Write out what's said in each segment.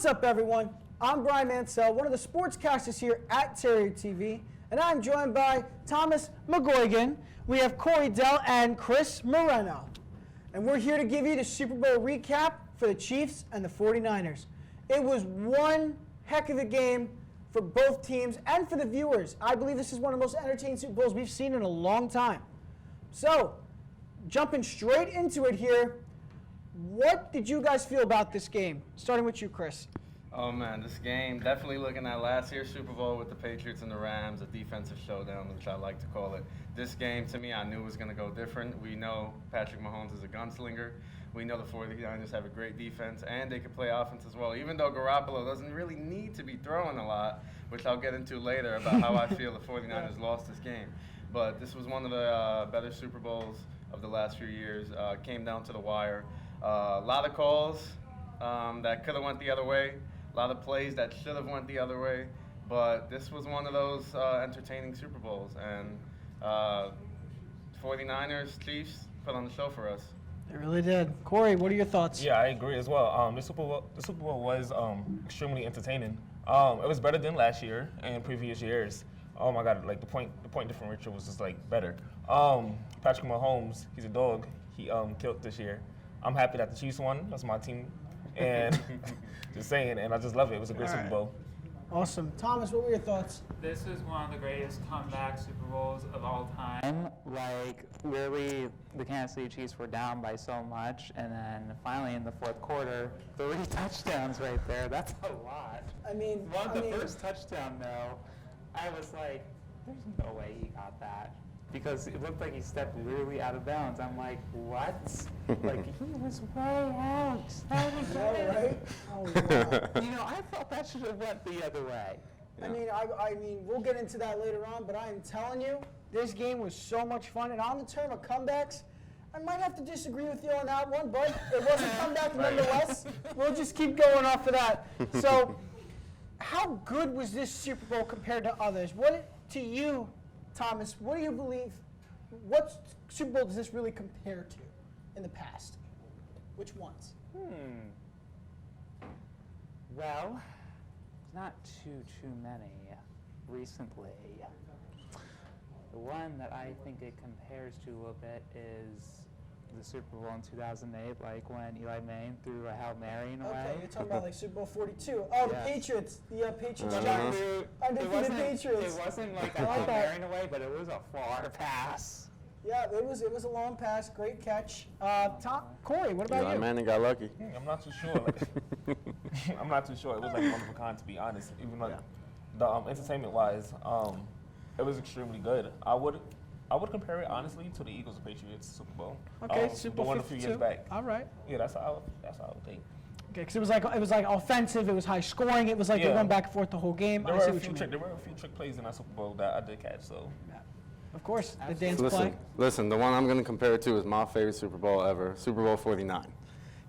What's up, everyone? I'm Brian Mansell, one of the sportscasters here at Terrier TV, and I'm joined by Thomas McGuigan. We have Corey Dell and Chris Moreno. And we're here to give you the Super Bowl recap for the Chiefs and the 49ers. It was one heck of a game for both teams and for the viewers. I believe this is one of the most entertaining Super Bowls we've seen in a long time. So, jumping straight into it here, what did you guys feel about this game? Starting with you, Chris. Oh man, this game, definitely looking at last year's Super Bowl with the Patriots and the Rams, a defensive showdown, which I like to call it. This game, to me, I knew was going to go different. We know Patrick Mahomes is a gunslinger. We know the 49ers have a great defense, and they can play offense as well, even though Garoppolo doesn't really need to be throwing a lot, which I'll get into later about how I feel the 49ers lost this game. But this was one of the better Super Bowls of the last few years. Came down to the wire. A lot of calls that could have went the other way. A lot of plays that should have went the other way. But this was one of those entertaining Super Bowls. And 49ers, Chiefs put on the show for us. It really did. Corey, what are your thoughts? Yeah, I agree as well. The Super Bowl was extremely entertaining. It was better than last year and previous years. Oh my God, like the point differential was just like better. Patrick Mahomes, he's a dog. He killed this year. I'm happy that the Chiefs won. That's my team. And just saying, and I just love it. It was a great Super Bowl. Awesome. Thomas, what were your thoughts? This is one of the greatest comeback Super Bowls of all time. Like, really, the Kansas City Chiefs were down by so much, and then finally in the fourth quarter, 3 touchdowns right there. That's a lot. The first touchdown, though, I was like, there's no way he got that. Because it looked like he stepped really out of bounds. I'm like, what? Like, he was way out. How did he get it? Right? Oh, wow. You know, I thought that should have went the other way. I mean, we'll get into that later on, but I am telling you, this game was so much fun. And on the term of comebacks, I might have to disagree with you on that one, but it was a comeback nonetheless. We'll just keep going off of that. So, how good was this Super Bowl compared to others? To you, Thomas, what do you believe, what Super Bowl does this really compare to in the past? Which ones? Well, not too many recently. The one that I think it compares to a little bit is the Super Bowl in 2008, like when Eli Manning threw a Hail Mary in a way. Okay, you're talking about like Super Bowl 42. Oh, the Yes. Patriots. The Patriots. Undefeated Patriots. It wasn't like a Hail Mary in a way, but it was a far pass. Yeah, it was a long pass. Great catch. Corey, what about Eli you? Manning got lucky. I'm not too sure. I'm not too sure. It was like one of a kind, to be honest. Even like the entertainment-wise, it was extremely good. I would compare it honestly to the Eagles and Patriots Super Bowl. Okay, Super Bowl the one a 52. few years back. All right. Yeah, that's how I would think. Okay, because it was like offensive. It was high scoring. It was like they went back and forth the whole game. There I were see a what few you mean. there were a few trick plays in that Super Bowl that I did catch. So. Of course, the dance play. Listen, the one I'm going to compare it to is my favorite Super Bowl ever, Super Bowl 49.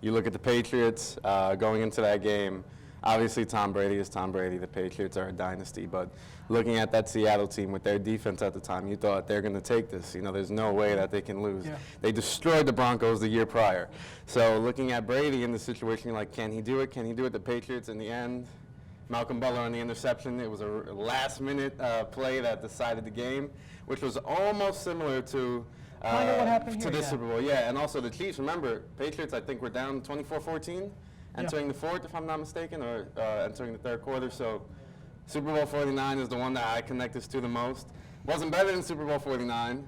You look at the Patriots going into that game. Obviously, Tom Brady is Tom Brady. The Patriots are a dynasty. But looking at that Seattle team with their defense at the time, you thought they're going to take this. You know, there's no way that they can lose. Yeah. They destroyed the Broncos the year prior. So looking at Brady in the situation, you're like, can he do it? Can he do it? The Patriots, in the end, Malcolm Butler on the interception. It was a last-minute play that decided the game, which was almost similar to Kind of what happened here, this Super Bowl. Yeah, and also the Chiefs. Remember, Patriots, I think, were down 24-14 entering the fourth, if I'm not mistaken, or entering the third quarter. So Super Bowl 49 is the one that I connect this to the most. Wasn't better than Super Bowl 49,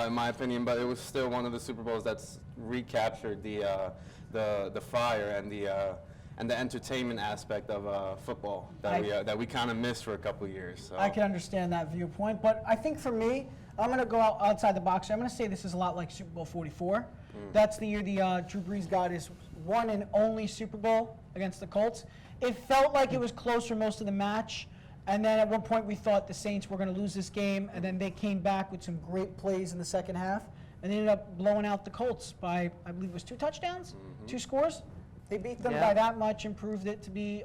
in my opinion, but it was still one of the Super Bowls that's recaptured the fire and the entertainment aspect of football that we kind of missed for a couple of years. So. I can understand that viewpoint, but I think for me, I'm going to go outside the box. I'm going to say this is a lot like Super Bowl 44. That's the year the Drew Brees got his one and only Super Bowl against the Colts. It felt like it was close for most of the match, and then at one point we thought the Saints were going to lose this game, and then they came back with some great plays in the second half, and they ended up blowing out the Colts by, I believe it was 2 touchdowns, 2 scores. They beat them by that much and proved it to be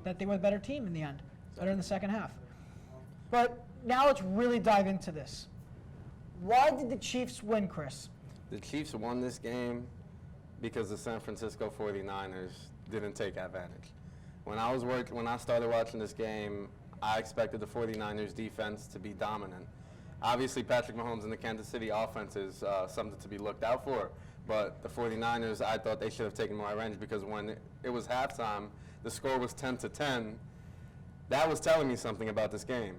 that they were the better team in the end, better in the second half. But now let's really dive into this. Why did the Chiefs win, Chris? The Chiefs won this game because the San Francisco 49ers didn't take advantage. When I started watching this game, I expected the 49ers defense to be dominant. Obviously, Patrick Mahomes and the Kansas City offense is something to be looked out for. But the 49ers, I thought they should have taken more revenge because when it was halftime, the score was 10-10. That was telling me something about this game.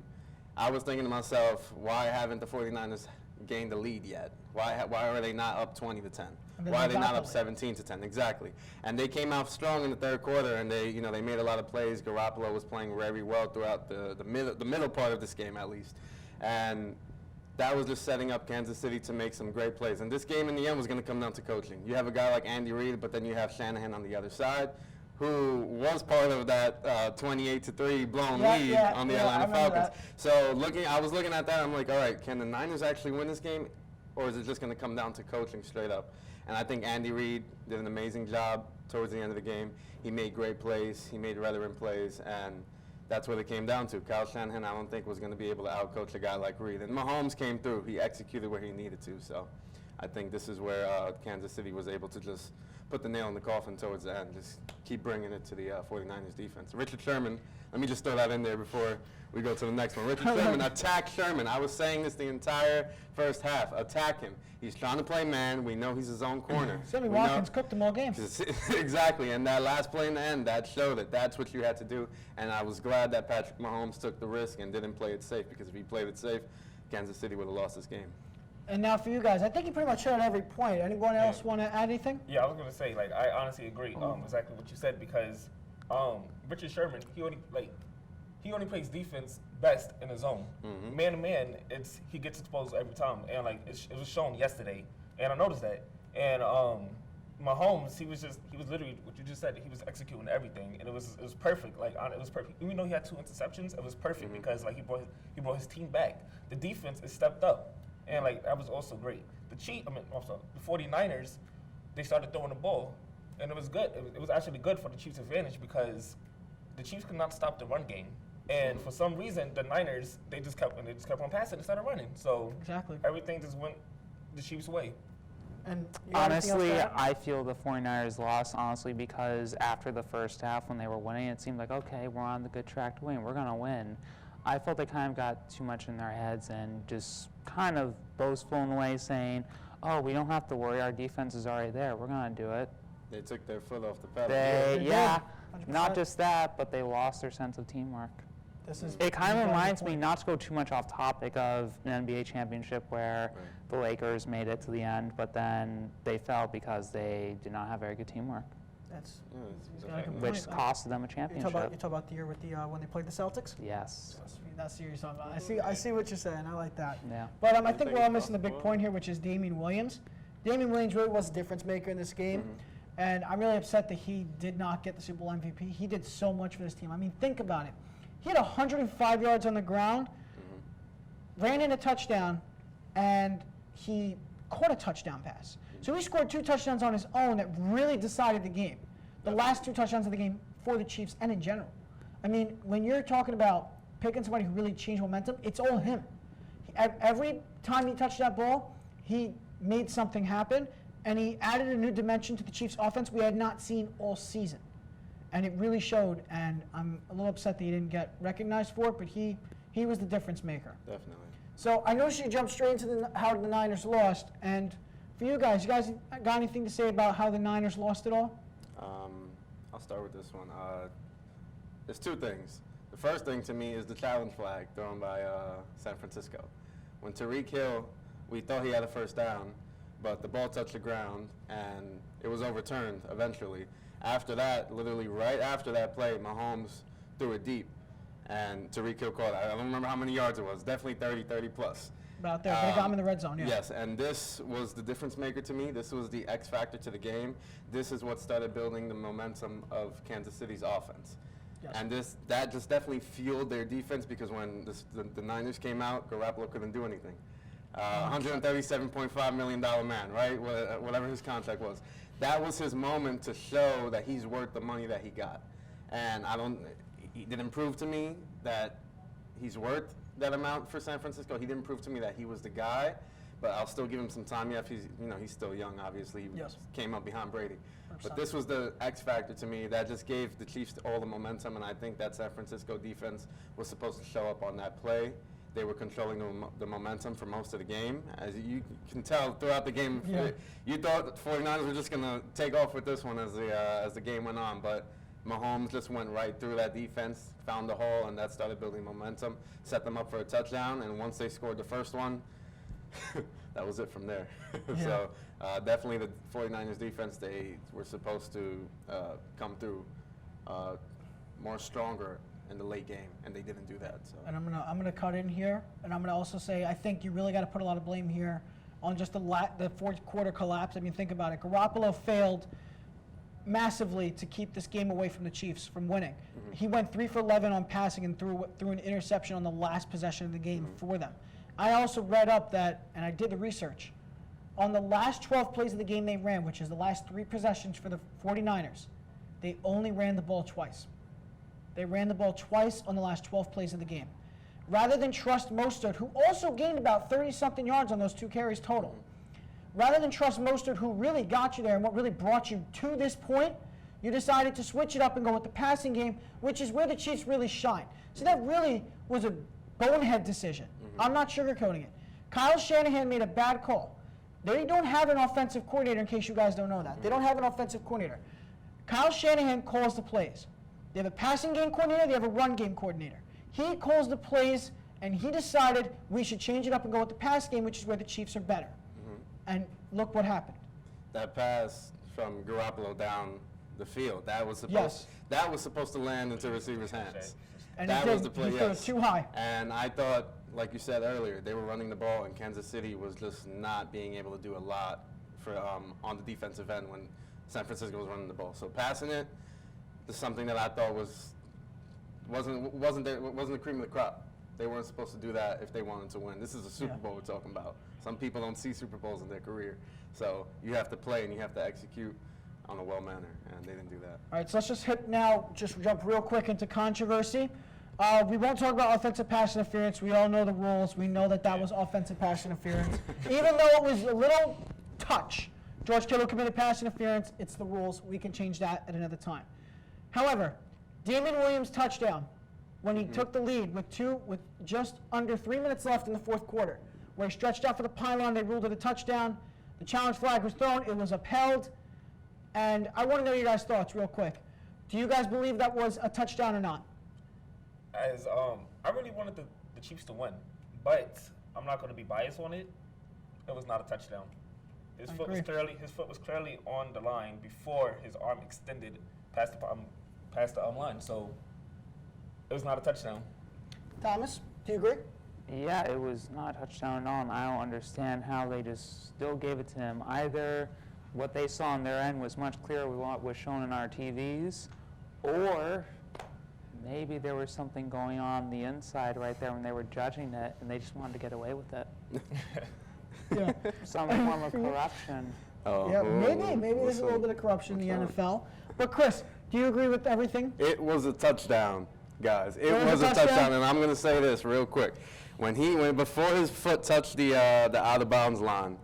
I was thinking to myself, why haven't the 49ers gained the lead yet? Why are they not up 20-10? Why are they not up 17-10? Exactly. And they came out strong in the third quarter, and they made a lot of plays. Garoppolo was playing very well throughout the middle part of this game, at least. And that was just setting up Kansas City to make some great plays. And this game in the end was going to come down to coaching. You have a guy like Andy Reid, but then you have Shanahan on the other side, who was part of that 28-3 blown lead on the Atlanta Falcons. So I was looking at that, I'm like, all right, can the Niners actually win this game, or is it just going to come down to coaching straight up? And I think Andy Reid did an amazing job towards the end of the game. He made great plays. He made relevant plays, and that's what it came down to. Kyle Shanahan, I don't think, was going to be able to outcoach a guy like Reid. And Mahomes came through. He executed where he needed to. So I think this is where Kansas City was able to just put the nail in the coffin towards the end. Just keep bringing it to the 49ers defense. Richard Sherman, let me just throw that in there before we go to the next one. Richard Sherman, attack Sherman. I was saying this the entire first half. Attack him. He's trying to play man. We know he's his own corner. Sammy Watkins cooked them all game. Exactly, and that last play in the end, that showed it. That's what you had to do, and I was glad that Patrick Mahomes took the risk and didn't play it safe, because if he played it safe, Kansas City would have lost this game. And now for you guys, I think you pretty much hit on every point. Anyone else want to add anything? Yeah, I was going to say, like, I honestly agree exactly what you said, because Richard Sherman, he only plays defense best in the zone. Man to man, he gets exposed every time, and like it was shown yesterday, and I noticed that. And Mahomes, he was literally what you just said. He was executing everything, and it was perfect. Like it was perfect. Even though he had 2 interceptions, it was perfect because like he brought his team back. The defense is stepped up, and like that was also great. The 49ers, they started throwing the ball, and it was good. It was actually good for the Chiefs' advantage because the Chiefs could not stop the run game. And for some reason, the Niners, they just kept on passing instead of running. So exactly, everything just went the Chiefs' way. And honestly, I feel the 49ers lost, honestly, because after the first half when they were winning, it seemed like, okay, we're on the good track to win. We're going to win. I felt they kind of got too much in their heads and just kind of boastful in a way, saying, oh, we don't have to worry. Our defense is already there. We're going to do it. They took their foot off the pedal. Yeah, 100%. not just that, but they lost their sense of teamwork. It kind of reminds me, not to go too much off topic, of an NBA championship where the Lakers made it to the end, but then they fell because they did not have very good teamwork, which costed them a championship. You talk about the year with the when they played the Celtics? Yes. That's what you're talking about. I see what you're saying. I like that. Yeah. But I think we're all missing the big point here, which is Damian Williams. Damian Williams really was a difference maker in this game. And I'm really upset that he did not get the Super Bowl MVP. He did so much for this team. I mean, think about it. He had 105 yards on the ground, ran in a touchdown, and he caught a touchdown pass. So he scored 2 touchdowns on his own that really decided the game. The last 2 touchdowns of the game for the Chiefs and in general. I mean, when you're talking about picking somebody who really changed momentum, it's all him. Every time he touched that ball, he made something happen, and he added a new dimension to the Chiefs' offense we had not seen all season. And it really showed, and I'm a little upset that he didn't get recognized for it, but he was the difference maker. Definitely. So I know you jumped straight into how the Niners lost, and for you guys got anything to say about how the Niners lost it all? I'll start with this one. There's 2 things. The first thing to me is the challenge flag thrown by San Francisco. When Tyreek Hill, we thought he had a first down, but the ball touched the ground, and it was overturned eventually. After that, literally right after that play, Mahomes threw it deep, and Tyreek Hill caught it. I don't remember how many yards it was. Definitely 30 plus. About there, but they got him in the red zone, yeah. Yes, and this was the difference maker to me. This was the X factor to the game. This is what started building the momentum of Kansas City's offense. Yes. And that just definitely fueled their defense, because when the Niners came out, Garoppolo couldn't do anything. $137.5 million man, right? Whatever his contract was. That was his moment to show that he's worth the money that he got. And he didn't prove to me that he's worth that amount for San Francisco. He didn't prove to me that he was the guy, but I'll still give him some time. Yeah, if he's still young, obviously. He Yes. came up behind Brady. 100%. But this was the X factor to me that just gave the Chiefs all the momentum, and I think that San Francisco defense was supposed to show up on that play. They were controlling the momentum for most of the game. As you can tell throughout the game, Yeah. you thought the 49ers were just going to take off with this one as the game went on, but Mahomes just went right through that defense, found the hole, and that started building momentum, set them up for a touchdown, and once they scored the first one, that was it from there. So definitely the 49ers defense, they were supposed to come through more stronger in the late game, and they didn't do that. So. And I'm gonna cut in here, and I'm gonna also say I think you really got to put a lot of blame here on just the fourth quarter collapse. I mean, think about it. Garoppolo failed massively to keep this game away from the Chiefs from winning. He went 3 for 11 on passing and threw an interception on the last possession of the game for them. I also read up that, and I did the research, on the last 12 plays of the game they ran, which is the last 3 possessions for the 49ers, they only ran the ball twice. They ran the ball twice on the last 12 plays of the game. Rather than trust Mostert, who also gained about 30-something yards on those 2 carries total, rather than trust Mostert, who really got you there and what really brought you to this point, you decided to switch it up and go with the passing game, which is where the Chiefs really shine. So that really was a bonehead decision. I'm not sugarcoating it. Kyle Shanahan made a bad call. They don't have an offensive coordinator, in case you guys don't know that. They don't have an offensive coordinator. Kyle Shanahan calls the plays. They have a passing game coordinator, they have a run game coordinator. He calls the plays, and he decided we should change it up and go with the pass game, which is where the Chiefs are better. And look what happened. That pass from Garoppolo down the field, that was supposed to land into receiver's hands. And that was the play. He threw it too high. And I thought, like you said earlier, they were running the ball, and Kansas City was just not being able to do a lot for on the defensive end when San Francisco was running the ball. So passing it is something that I thought wasn't the cream of the crop. They weren't supposed to do that if they wanted to win. This is a Super Bowl we're talking about. Some people don't see Super Bowls in their career. So you have to play and you have to execute on a well manner, and they didn't do that. All right, so let's just jump real quick into controversy. We won't talk about offensive pass interference. We all know the rules. We know that was offensive pass interference. Even though it was a little touch, George Kittle committed pass interference. It's the rules. We can change that at another time. However, Damon Williams' touchdown, when he took the lead with just under 3 minutes left in the fourth quarter, where he stretched out for the pylon, they ruled it a touchdown. The challenge flag was thrown. It was upheld. And I want to know your guys' thoughts real quick. Do you guys believe that was a touchdown or not? I really wanted the Chiefs to win, but I'm not going to be biased on it. It was not a touchdown. His foot was clearly on the line before his arm extended past the line. So it was not a touchdown. Thomas, do you agree? Yeah, it was not a touchdown at all, and I don't understand how they just still gave it to him. Either what they saw on their end was much clearer than what was shown in our TVs, or maybe there was something going on the inside right there when they were judging it, and they just wanted to get away with it. Yeah. Some form of corruption. Yeah, maybe there's a little bit of corruption in the NFL. But Chris, do you agree with everything? It was a touchdown, guys. It was a touchdown, and I'm going to say this real quick. Before his foot touched the out of bounds line,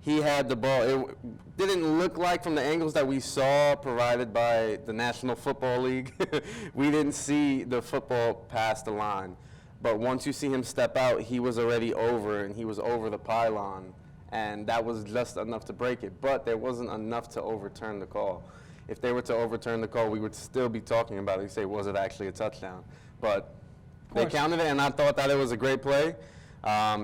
he had the ball. It didn't look like, from the angles that we saw provided by the National Football League, we didn't see the football past the line. But once you see him step out, he was already over, and he was over the pylon, and that was just enough to break it. But there wasn't enough to overturn the call. If they were to overturn the call, we would still be talking about it. You say, was it actually a touchdown? But they counted it, and I thought that it was a great play.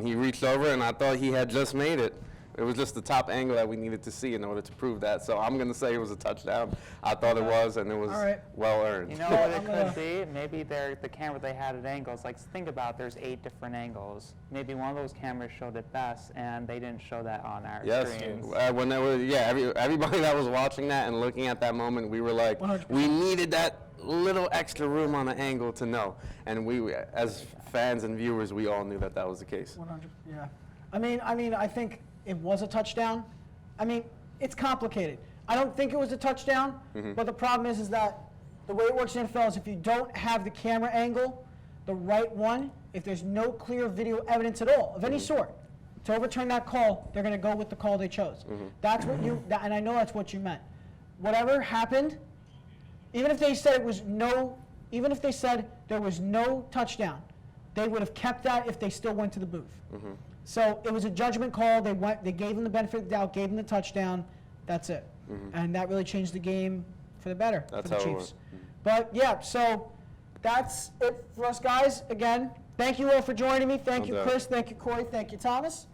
He reached over, and I thought he had just made it. It was just the top angle that we needed to see in order to prove that. So I'm going to say it was a touchdown. I thought it was, and it was well earned. You know what it could be? Maybe the camera they had at angles. Like, think about, there's 8 different angles. Maybe one of those cameras showed it best, and they didn't show that on our screens. When there was, everybody that was watching that and looking at that moment, we were like, 100%. we needed that little extra room on the angle to know. And we, as fans and viewers, we all knew that was the case. 100. Yeah. I mean, I think it was a touchdown. I mean, it's complicated. I don't think it was a touchdown, but the problem is that the way it works in the NFL is if you don't have the camera angle, the right one, if there's no clear video evidence at all of any sort, to overturn that call, they're going to go with the call they chose. That's what you, and I know that's what you meant. Whatever happened, even if they said even if they said there was no touchdown, they would have kept that if they still went to the booth. So it was a judgment call. They gave them the benefit of the doubt, gave them the touchdown. That's it. And that really changed the game for the better That's for the how it Chiefs. went. But yeah, so that's it for us guys. Again, thank you all for joining me. Thank you, No doubt. Chris. Thank you, Corey. Thank you, Thomas.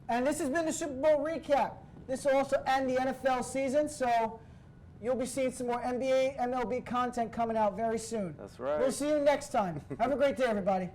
And this has been the Super Bowl recap. This will also end the NFL season, so you'll be seeing some more NBA, MLB content coming out very soon. That's right. We'll see you next time. Have a great day, everybody.